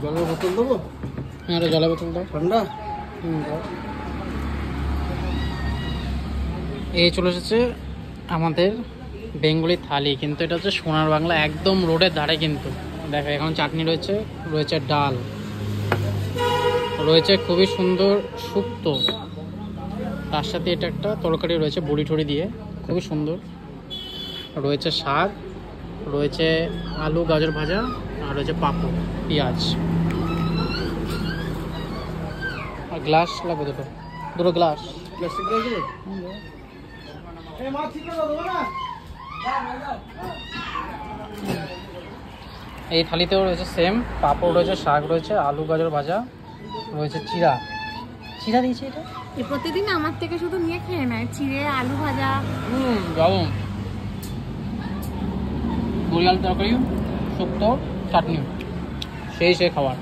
জলের বোতল দেবো? হ্যাঁ, জলের বোতল দাও। ঠান্ডা? এই চলে এসেছে আমাদের বেঙ্গলি থালি, কিন্তু এটা হচ্ছে সোনার বাংলা, একদম রোডের ধারে। কিন্তু দেখো এখন চাটনি রয়েছে, রয়েছে ডাল, রয়েছে খুবই সুন্দর শুক্তো, তার সাথে এটা একটা তরকারি রয়েছে বড়ি ঠড়ি দিয়ে, খুবই সুন্দর। রয়েছে শাক, রয়েছে আলু গাজর ভাজা, আর রয়েছে পাঁপড় পেঁয়াজ। আর গ্লাস লাগবে দুটো, দুটো গ্লাস। প্লাস্টিক দিয়ে দেবো? এই থালিতেও রয়েছে সেম, পাঁপড় রয়েছে, শাক রয়েছে, আলু গাজর ভাজা, রয়েছে চিড়া। চিড়া দিয়েছে এটা? প্রতিদিন আমার থেকে শুধু নিয়ে খেয়ে নেয়, চিড়ে আলু ভাজা। দারুণ। বড়ি আলু তরকারি, শুক্তো, চাটনি, সেই খাবার।